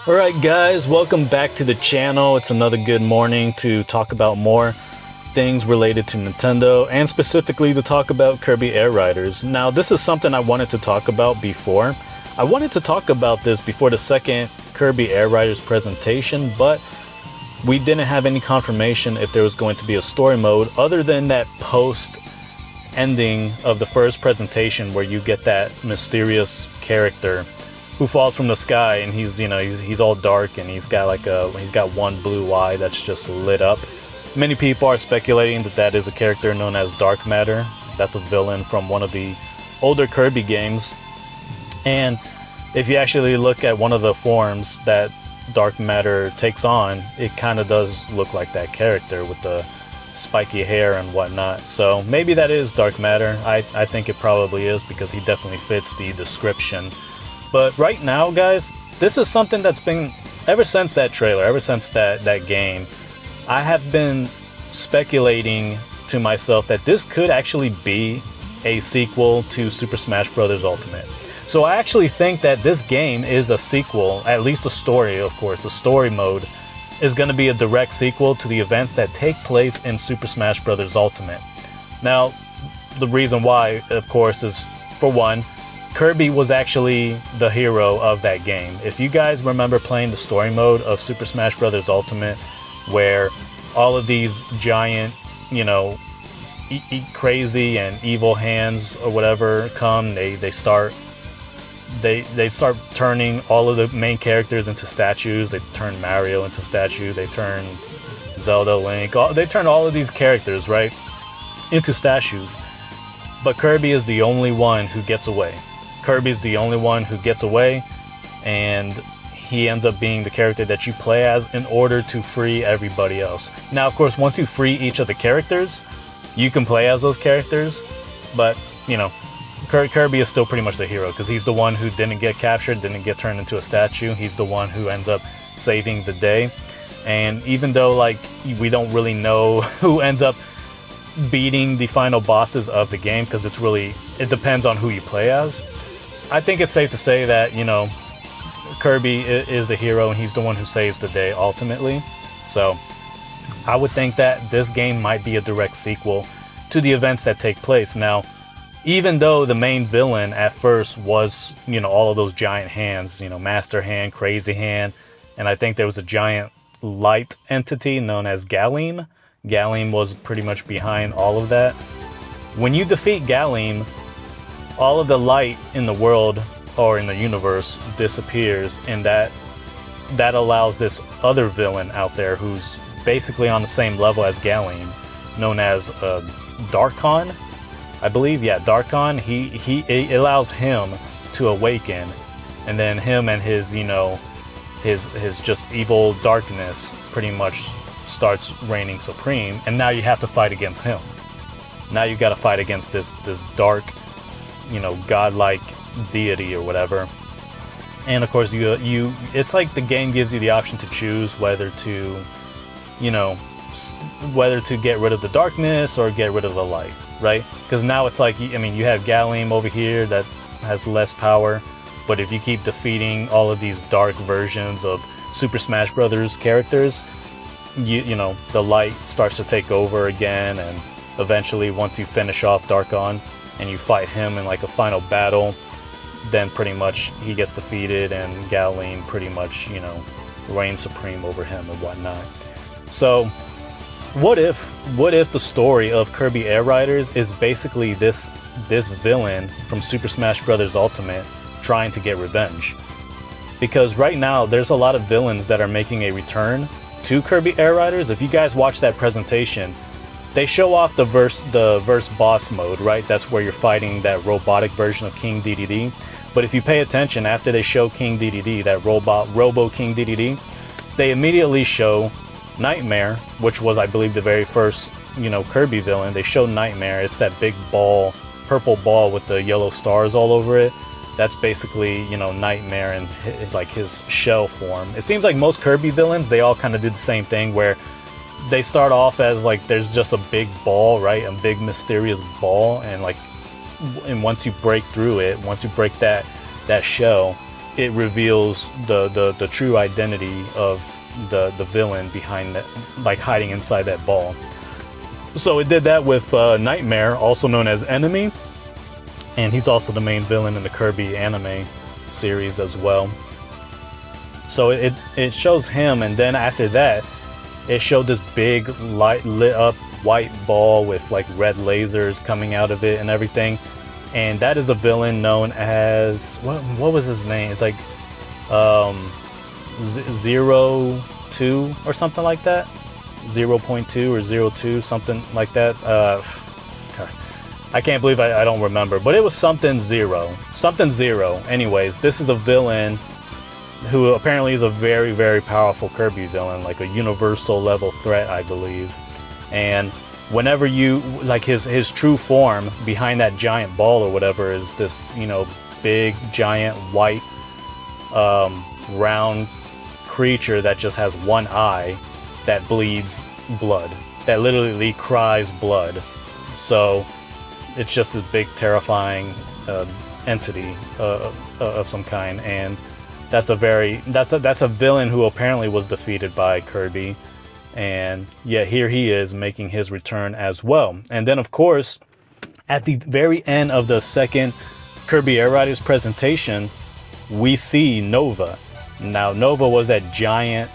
Alright guys, welcome back to the channel. It's another good morning to talk about more things related to Nintendo, and specifically to talk about Kirby Air Riders. Now this is something I wanted to talk about before. I wanted to talk about this before the second Kirby Air Riders presentation, but we didn't have any confirmation if there was going to be a story mode other than that post ending of the first presentation where you get that mysterious character who falls from the sky, and he's all dark, and he's got one blue eye that's just lit up. Many people are speculating that that is a character known as Dark Matter. That's a villain from one of the older Kirby games. And if you actually look at one of the forms that Dark Matter takes on, it kind of does look like that character with the spiky hair and whatnot. So maybe that is Dark Matter. I think it probably is, because he definitely fits the description. But right now, guys, this is something that's been, ever since that trailer, ever since that game, I have been speculating to myself that this could actually be a sequel to Super Smash Bros. Ultimate. So I actually think that this game is a sequel, at least the story, of course. The story mode is going to be a direct sequel to the events that take place in Super Smash Bros. Ultimate. Now, the reason why, of course, is, for one, Kirby was actually the hero of that game. If you guys remember playing the story mode of Super Smash Bros. Ultimate, where all of these giant, crazy and evil hands or whatever come, they start turning all of the main characters into statues. They turn Mario into statue. They turn Zelda, Link. They turn all of these characters, right, into statues. But Kirby is the only one who gets away. Kirby's the only one who gets away, and he ends up being the character that you play as in order to free everybody else. Now, of course, once you free each of the characters, you can play as those characters, but, Kirby is still pretty much the hero, because he's the one who didn't get captured, didn't get turned into a statue. He's the one who ends up saving the day. And even though, we don't really know who ends up beating the final bosses of the game, because it depends on who you play as, I think it's safe to say that, Kirby is the hero, and he's the one who saves the day ultimately. So I would think that this game might be a direct sequel to the events that take place. Now, even though the main villain at first was, all of those giant hands, Master Hand, Crazy Hand, and I think there was a giant light entity known as Galeem. Galeem was pretty much behind all of that. When you defeat Galeem, all of the light in the world or in the universe disappears, and that allows this other villain out there who's basically on the same level as Galeem, known as Darkon, I believe. Yeah, Darkon. It allows him to awaken, and then him and his his just evil darkness pretty much starts reigning supreme, and now you have to fight against him. Now you got to fight against this dark, godlike deity or whatever. And of course, it's like the game gives you the option to choose whether to get rid of the darkness or get rid of the light, right? Because now it's like, you have Galeem over here that has less power, but if you keep defeating all of these dark versions of Super Smash Bros. Characters, the light starts to take over again, and eventually, once you finish off Darkon and you fight him in like a final battle, then pretty much he gets defeated, and Galeem pretty much, reigns supreme over him and whatnot. So what if the story of Kirby Air Riders is basically this villain from Super Smash Bros. Ultimate trying to get revenge? Because right now there's a lot of villains that are making a return to Kirby Air Riders. If you guys watch that presentation, they show off the verse boss mode, right? That's where you're fighting that robotic version of King Dedede. But if you pay attention, after they show King Dedede, that Robo King Dedede, they immediately show Nightmare, which was, I believe, the very first, Kirby villain. They show Nightmare. It's that big ball, purple ball with the yellow stars all over it. That's basically, Nightmare in his shell form. It seems like most Kirby villains, they all kind of did the same thing, where they start off as there's just a big ball, right? A big mysterious ball, and once you break through it, once you break that shell, it reveals the true identity of the villain behind that, like hiding inside that ball. So it did that with Nightmare, also known as Enemy, and he's also the main villain in the Kirby anime series as well. So it shows him, and then after that, it showed this big light lit up white ball with like red lasers coming out of it and everything. And that is a villain known as, what was his name? It's like 02 or something like that. 0.2 or 02, something like that. I can't believe I don't remember, but it was something zero. Anyways, this is a villain who apparently is a very, very powerful Kirby villain, like a universal level threat, I believe. And whenever you, like his true form behind that giant ball or whatever is this, you know, big, giant, white, round creature that just has one eye that bleeds blood, that literally cries blood. So it's just this big, terrifying entity of some kind, and that's a villain who apparently was defeated by Kirby, and yet here he is making his return as well. And then of course, at the very end of the second Kirby Air Riders presentation, we see Nova. Now Nova was that giant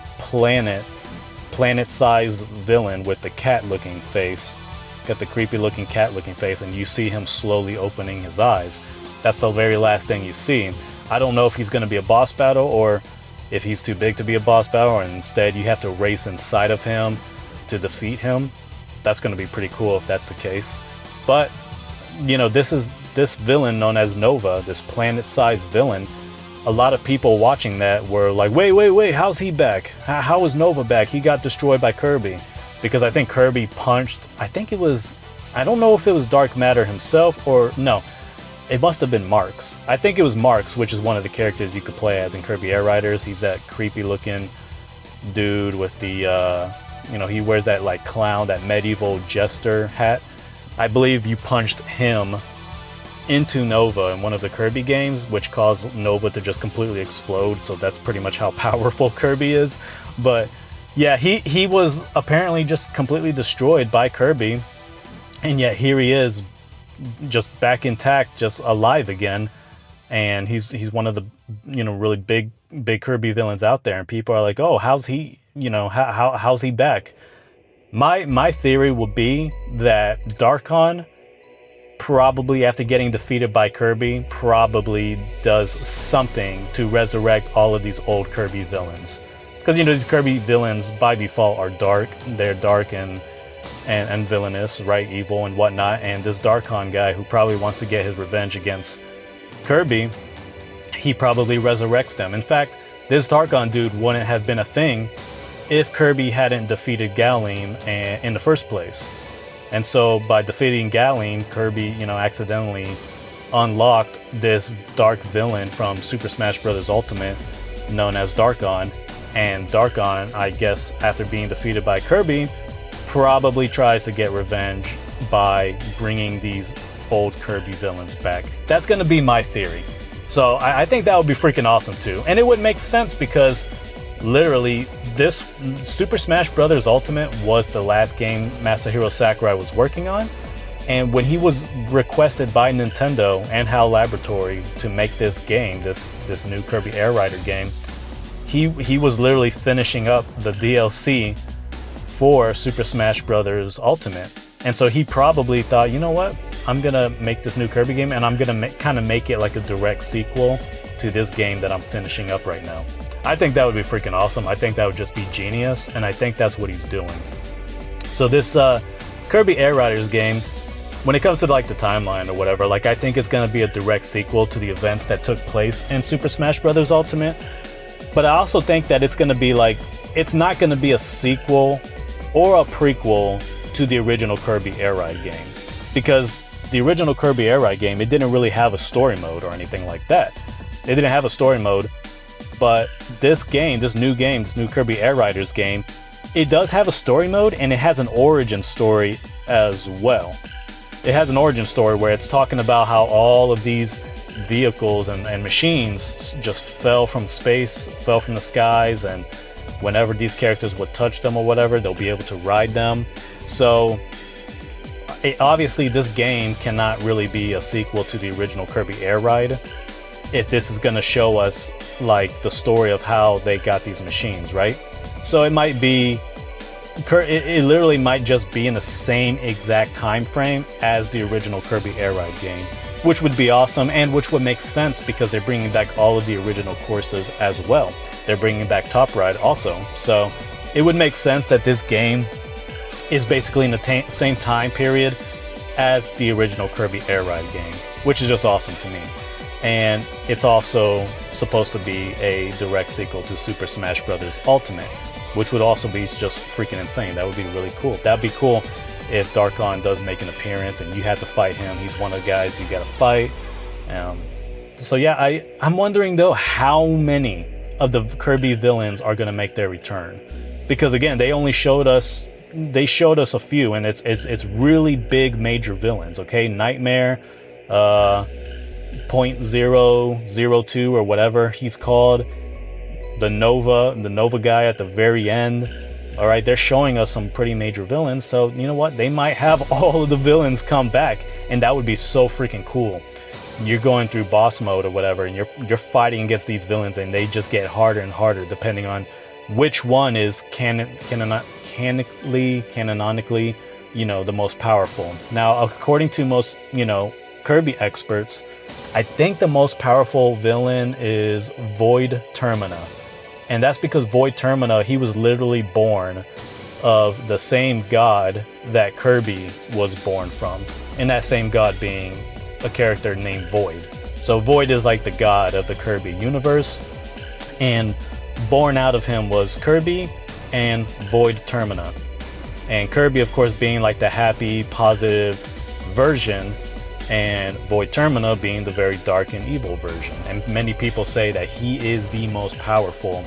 planet-sized villain with the cat-looking face. Got the creepy-looking cat-looking face, and you see him slowly opening his eyes. That's the very last thing you see. I don't know if he's going to be a boss battle, or if he's too big to be a boss battle, and instead you have to race inside of him to defeat him. That's going to be pretty cool if that's the case. But, you know, this villain known as Nova, this planet-sized villain, a lot of people watching that were like, wait, how's he back? How is Nova back? He got destroyed by Kirby. Because I think Kirby punched, I don't know if it was Dark Matter himself, or no, it must have been Marks. I think it was Marks, which is one of the characters you could play as in Kirby Air Riders. He's that creepy looking dude with the, you know, he wears that like clown, that medieval jester hat. I believe you punched him into Nova in one of the Kirby games, which caused Nova to just completely explode. So that's pretty much how powerful Kirby is. But yeah, he was apparently just completely destroyed by Kirby, and yet here he is, just back intact, just alive again, and he's one of the, you know, really big Kirby villains out there, and people are like, oh, how's he, you know, how's he back? My theory would be that Darkon, probably after getting defeated by Kirby, probably does something to resurrect all of these old Kirby villains. Because, you know, these Kirby villains by default are dark. They're dark and villainous, right? Evil and whatnot. And this Darkon guy, who probably wants to get his revenge against Kirby, he probably resurrects them. In fact, this Darkon dude wouldn't have been a thing if Kirby hadn't defeated Galeen in the first place. And so by defeating Galeen, Kirby, you know, accidentally unlocked this dark villain from Super Smash Bros. Ultimate, known as Darkon. And Darkon, I guess, after being defeated by Kirby, probably tries to get revenge by bringing these old Kirby villains back. That's going to be my theory. So I think that would be freaking awesome too. And it would make sense because literally this Super Smash Bros. Ultimate was the last game Masahiro Sakurai was working on. And when he was requested by Nintendo and HAL Laboratory to make this game, this new Kirby Air Rider game, he was literally finishing up the DLC for Super Smash Bros. Ultimate. And so he probably thought, you know what? I'm going to make this new Kirby game, and I'm going to kind of make it like a direct sequel to this game that I'm finishing up right now. I think that would be freaking awesome. I think that would just be genius, and I think that's what he's doing. So this Kirby Air Riders game, when it comes to like the timeline or whatever, like I think it's going to be a direct sequel to the events that took place in Super Smash Bros. Ultimate. But I also think that it's going to be like, it's not going to be a sequel or a prequel to the original Kirby Air Ride game. Because the original Kirby Air Ride game, it didn't really have a story mode or anything like that. It didn't have a story mode, but this game, this new Kirby Air Riders game, it does have a story mode, and it has an origin story as well. It has an origin story where it's talking about how all of these vehicles and machines just fell from space, fell from the skies, and whenever these characters would touch them or whatever, they'll be able to ride them. So obviously this game cannot really be a sequel to the original Kirby Air Ride if this is going to show us like the story of how they got these machines, right? So it might be, it literally might just be in the same exact time frame as the original Kirby Air Ride game, which would be awesome and which would make sense because they're bringing back all of the original courses as well. They're bringing back Top Ride also. So it would make sense that this game is basically in the same time period as the original Kirby Air Ride game, which is just awesome to me. And it's also supposed to be a direct sequel to Super Smash Bros. Ultimate, which would also be just freaking insane. That would be really cool. That'd be cool if Darkon does make an appearance and you have to fight him. He's one of the guys you gotta fight. So yeah, I'm wondering though how many of the Kirby villains are gonna make their return, because again, they showed us a few, and it's really big major villains. Okay, Nightmare, .002 or whatever he's called, the Nova guy at the very end. All right, they're showing us some pretty major villains, so you know what, they might have all of the villains come back, and that would be so freaking cool. You're going through boss mode or whatever, and you're fighting against these villains, and they just get harder and harder depending on which one is canonically, you know, the most powerful. Now, according to most, you know, Kirby experts, I think the most powerful villain is Void Termina. And that's because Void Termina, he was literally born of the same god that Kirby was born from. And that same god being a character named Void. So Void is like the god of the Kirby universe. And born out of him was Kirby and Void Termina. And Kirby, of course, being like the happy, positive version, and Void Termina being the very dark and evil version. And many people say that he is the most powerful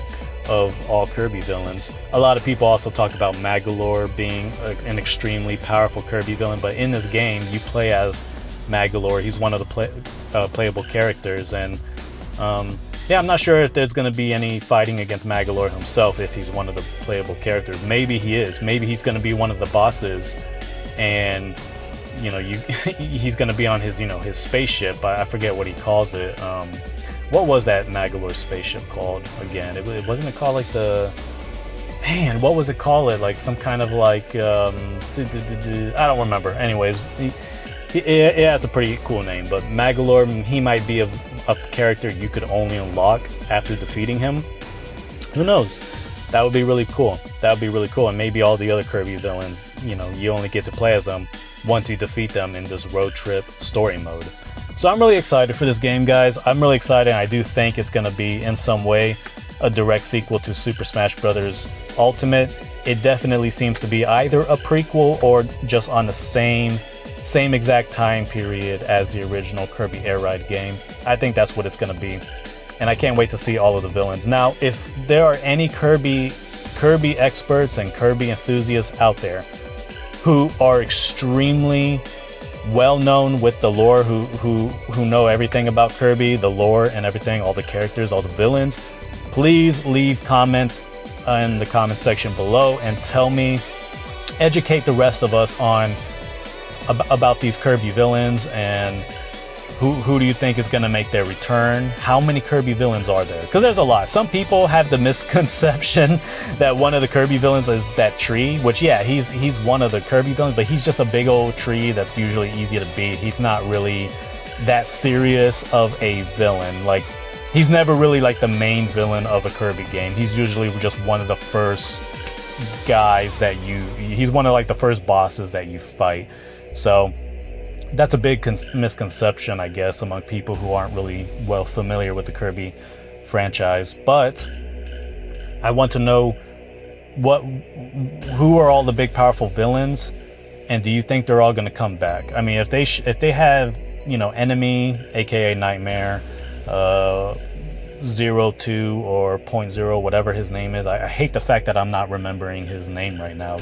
of all Kirby villains. A lot of people also talk about Magolor being an extremely powerful Kirby villain, but in this game you play as Magolor. He's one of the playable characters, and yeah, I'm not sure if there's going to be any fighting against Magolor himself if he's one of the playable characters. Maybe he is. Maybe he's going to be one of the bosses, and you know, he's going to be on his, you know, his spaceship. I forget what he calls it. What was that Magolor spaceship called again? It wasn't it called like the... Man, what was it called? Like some kind of like... I don't remember. Anyways, it has a pretty cool name. But Magolor, he might be a character you could only unlock after defeating him. Who knows? That would be really cool. That would be really cool. And maybe all the other Kirby villains, you know, you only get to play as them once you defeat them in this road trip story mode. So I'm really excited for this game, guys. I'm really excited. I do think it's going to be in some way a direct sequel to Super Smash Bros. Ultimate. It definitely seems to be either a prequel or just on the same exact time period as the original Kirby Air Ride game. I think that's what it's going to be. And I can't wait to see all of the villains. Now, if there are any Kirby experts and Kirby enthusiasts out there who are extremely well known with the lore, who know everything about Kirby, the lore and everything, all the characters, all the villains, please leave comments in the comment section below and tell me, educate the rest of us on about these Kirby villains, and who do you think is going to make their return? How many Kirby villains are there? Because there's a lot. Some people have the misconception that one of the Kirby villains is that tree, which, yeah, he's one of the Kirby villains, but he's just a big old tree that's usually easy to beat. He's not really that serious of a villain. Like, he's never really like the main villain of a Kirby game. He's usually just one of the first guys that he's one of like the first bosses that you fight. So that's a big misconception, I guess, among people who aren't really well familiar with the Kirby franchise. But I want to know who are all the big powerful villains, and do you think they're all going to come back? I mean, if they have, you know, Enemy, aka Nightmare, 02 or .0, whatever his name is. I hate the fact that I'm not remembering his name right now.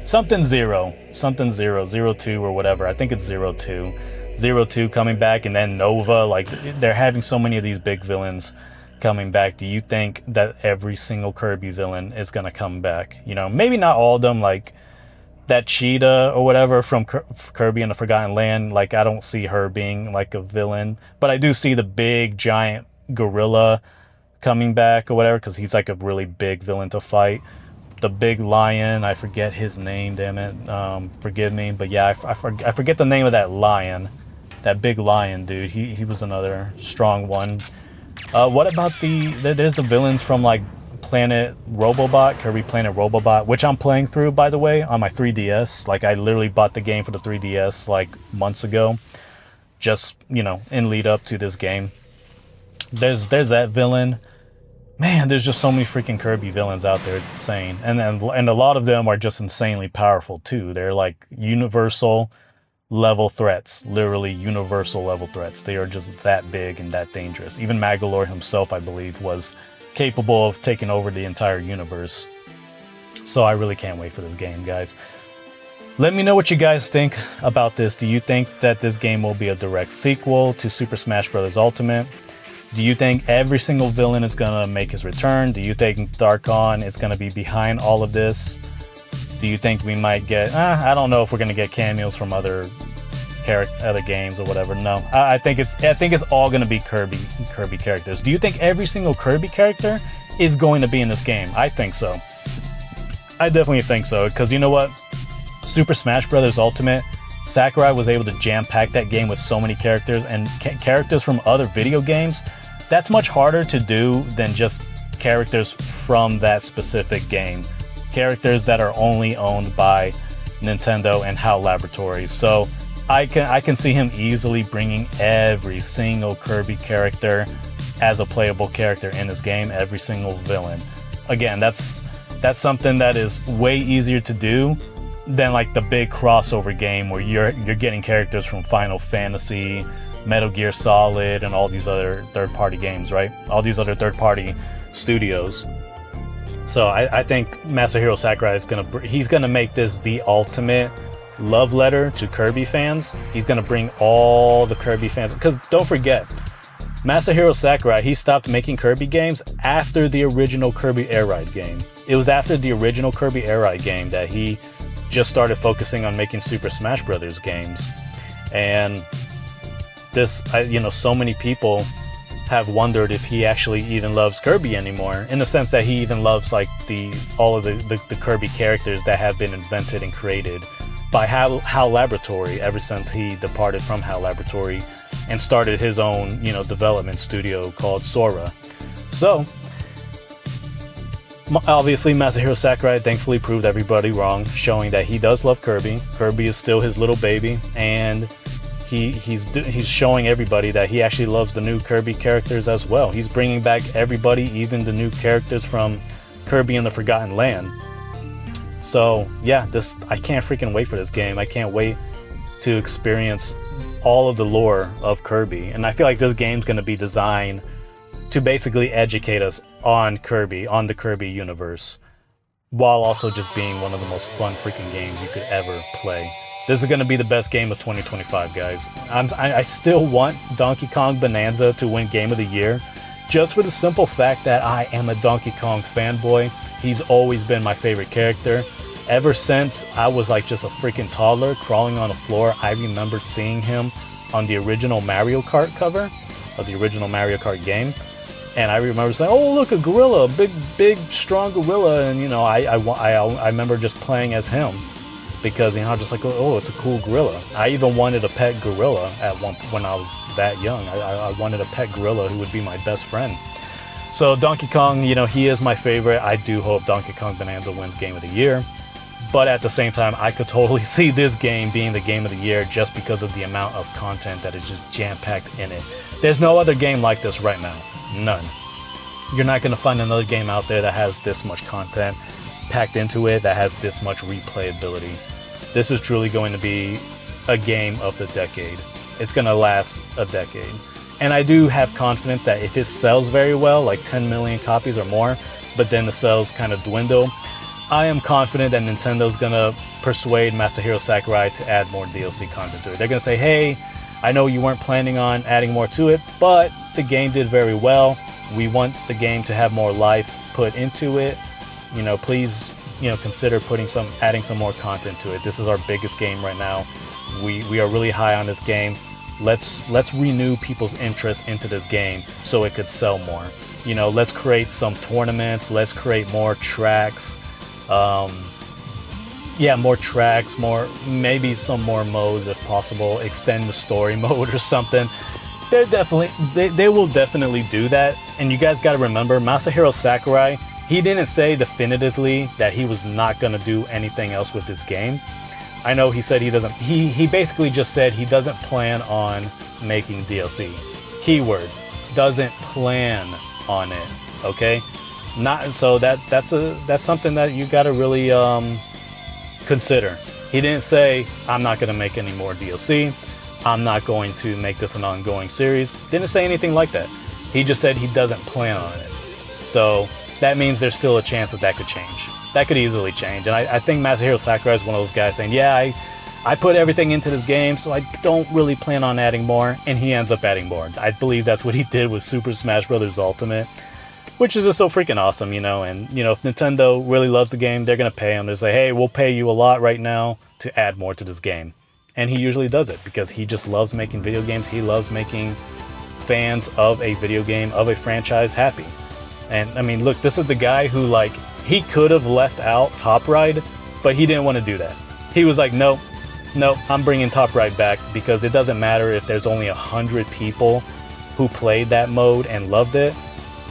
Something 02 or whatever. I think it's 02. Zero Two coming back, and then Nova. Like, they're having so many of these big villains coming back. Do you think that every single Kirby villain is gonna come back? You know, maybe not all of them, like that cheetah or whatever from Kirby and the Forgotten Land. Like, I don't see her being like a villain, but I do see the big giant gorilla coming back or whatever, because he's like a really big villain to fight. The big lion, I forget his name, damn it, forgive me, but yeah, I forget the name of that lion, that big lion dude. He was another strong one. What about there's the villains from like Planet Robobot, Kirby Planet Robobot, which I'm playing through, by the way, on my 3DS. Like, I literally bought the game for the 3DS like months ago, just, you know, in lead up to this game. There's that villain. Man, there's just so many freaking Kirby villains out there. It's insane. And a lot of them are just insanely powerful too. They're like universal level threats, literally universal level threats. They are just that big and that dangerous. Even Magolor himself, I believe, was capable of taking over the entire universe. So I really can't wait for this game, guys. Let me know what you guys think about this. Do you think that this game will be a direct sequel to Super Smash Bros. Ultimate? Do you think every single villain is going to make his return? Do you think Darkon is going to be behind all of this? Do you think we might get... I don't know if we're going to get cameos from other games or whatever. No, I think it's all going to be Kirby characters. Do you think every single Kirby character is going to be in this game? I think so. I definitely think so, because you know what? Super Smash Bros. Ultimate, Sakurai was able to jam-pack that game with so many characters, and characters from other video games. That's much harder to do than just characters from that specific game. Characters that are only owned by Nintendo and HAL Laboratories. So I can see him easily bringing every single Kirby character as a playable character in this game, every single villain. Again, that's something that is way easier to do than like the big crossover game where you're getting characters from Final Fantasy, Metal Gear Solid, and all these other third-party games, right? All these other third-party studios. So I think Masahiro Sakurai he's gonna make this the ultimate love letter to Kirby fans. He's gonna bring all the Kirby fans, because don't forget, Masahiro Sakurai, he stopped making Kirby games after the original Kirby Air Ride game. It was after the original Kirby Air Ride game that he just started focusing on making Super Smash Bros. Games. And this, so many people have wondered if he actually even loves Kirby anymore, in the sense that he even loves like all of the Kirby characters that have been invented and created by HAL Laboratory ever since he departed from HAL Laboratory and started his own, development studio called Sora. So, obviously, Masahiro Sakurai thankfully proved everybody wrong, showing that he does love Kirby. Kirby is still his little baby, and he's showing everybody that he actually loves the new Kirby characters as well. He's bringing back everybody, even the new characters from Kirby and the Forgotten Land. So yeah, I can't freaking wait for this game. I can't wait to experience all of the lore of Kirby. And I feel like this game's going to be designed to basically educate us on Kirby, on the Kirby universe, while also just being one of the most fun freaking games you could ever play. This is going to be the best game of 2025, guys. I still want Donkey Kong Bonanza to win Game of the Year, just for the simple fact that I am a Donkey Kong fanboy. He's always been my favorite character. Ever since I was like just a freaking toddler crawling on the floor, I remember seeing him on the original Mario Kart cover of the original Mario Kart game. And I remember saying, "Oh, look, a gorilla, big, strong gorilla." And I remember just playing as him because just like, oh, it's a cool gorilla. I even wanted a pet gorilla when I was that young. I wanted a pet gorilla who would be my best friend. So Donkey Kong, he is my favorite. I do hope Donkey Kong Bonanza wins Game of the Year. But at the same time, I could totally see this game being the Game of the Year just because of the amount of content that is just jam-packed in it. There's no other game like this right now. None. You're not going to find another game out there that has this much content packed into it, that has this much replayability. This is truly going to be a game of the decade. It's going to last a decade. And I do have confidence that if it sells very well, like 10 million copies or more, but then the sales kind of dwindle, I am confident that Nintendo's going to persuade Masahiro Sakurai to add more DLC content to it. They're going to say, hey, I know you weren't planning on adding more to it, but the game did very well. We want the game to have more life put into it. You know, please, you know, consider adding some more content to it. This is our biggest game right now. We are really high on this game. Let's renew people's interest into this game so it could sell more. You know, let's create some tournaments. Let's create more tracks. Yeah, more tracks, maybe some more modes if possible. Extend the story mode or something. They will definitely do that. And you guys got to remember, Masahiro Sakurai, he didn't say definitively that he was not going to do anything else with this game. I know he said he doesn't. He basically just said he doesn't plan on making DLC. Keyword, doesn't plan on it. Okay, not so that's something that you got to really consider. He didn't say I'm not going to make any more DLC. I'm not going to make this an ongoing series. Didn't say anything like that. He just said he doesn't plan on it. So that means there's still a chance that could change. That could easily change. And I think Masahiro Sakurai is one of those guys saying, yeah, I put everything into this game, so I don't really plan on adding more. And he ends up adding more. I believe that's what he did with Super Smash Bros. Ultimate, which is just so freaking awesome, you know. And, you know, if Nintendo really loves the game, they're going to pay him. They're say, hey, we'll pay you a lot right now to add more to this game. And he usually does it because he just loves making video games. He loves making fans of a video game, of a franchise, happy. And I mean, look, this is the guy who, like, he could have left out Top Ride, but he didn't want to do that. He was like, nope, I'm bringing Top Ride back because it doesn't matter if there's only 100 people who played that mode and loved it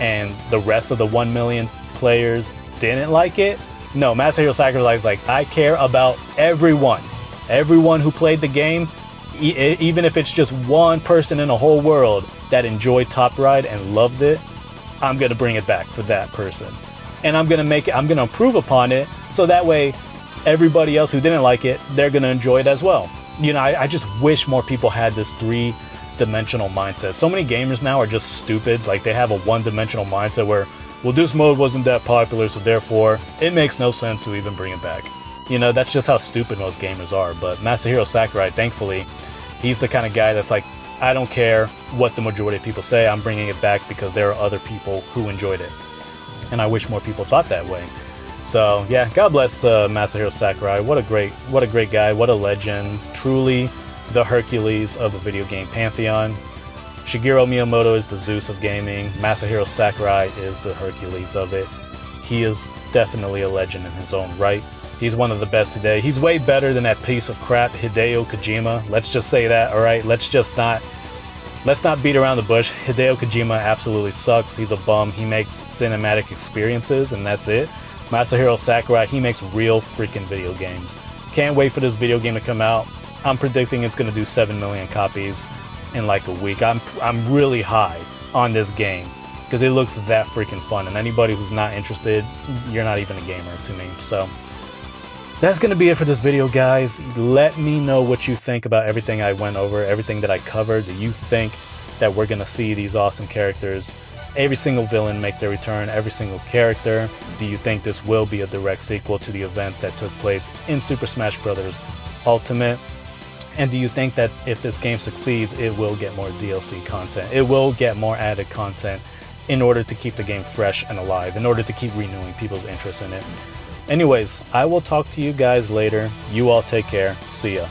and the rest of the 1 million players didn't like it. No, Masahiro Sakurai is like, I care about everyone who played the game, even if it's just one person in the whole world that enjoyed Top Ride and loved it. I'm gonna bring it back for that person, and I'm gonna improve upon it so that way everybody else who didn't like it, they're gonna enjoy it as well. You know, I just wish more people had this 3-dimensional mindset. So many gamers now are just stupid. Like, they have a 1-dimensional mindset where, well, this mode wasn't that popular, so therefore it makes no sense to even bring it back. You know, that's just how stupid most gamers are. But Masahiro Sakurai, thankfully, he's the kind of guy that's like, I don't care what the majority of people say, I'm bringing it back because there are other people who enjoyed it. And I wish more people thought that way. So yeah, God bless Masahiro Sakurai. What a great guy, what a legend. Truly the Hercules of the video game pantheon. Shigeru Miyamoto is the Zeus of gaming. Masahiro Sakurai is the Hercules of it. He is definitely a legend in his own right. He's one of the best today. He's way better than that piece of crap Hideo Kojima. Let's just say that, all right? Let's not beat around the bush. Hideo Kojima absolutely sucks. He's a bum. He makes cinematic experiences, and that's it. Masahiro Sakurai, he makes real freaking video games. Can't wait for this video game to come out. I'm predicting it's going to do 7 million copies in like a week. I'm really high on this game because it looks that freaking fun. And anybody who's not interested, you're not even a gamer to me. So that's going to be it for this video, guys. Let me know what you think about everything I went over, everything that I covered. Do you think that we're going to see these awesome characters, every single villain make their return, every single character? Do you think this will be a direct sequel to the events that took place in Super Smash Bros. Ultimate? And do you think that if this game succeeds, it will get more DLC content? It will get more added content in order to keep the game fresh and alive, in order to keep renewing people's interest in it. Anyways, I will talk to you guys later. You all take care. See ya.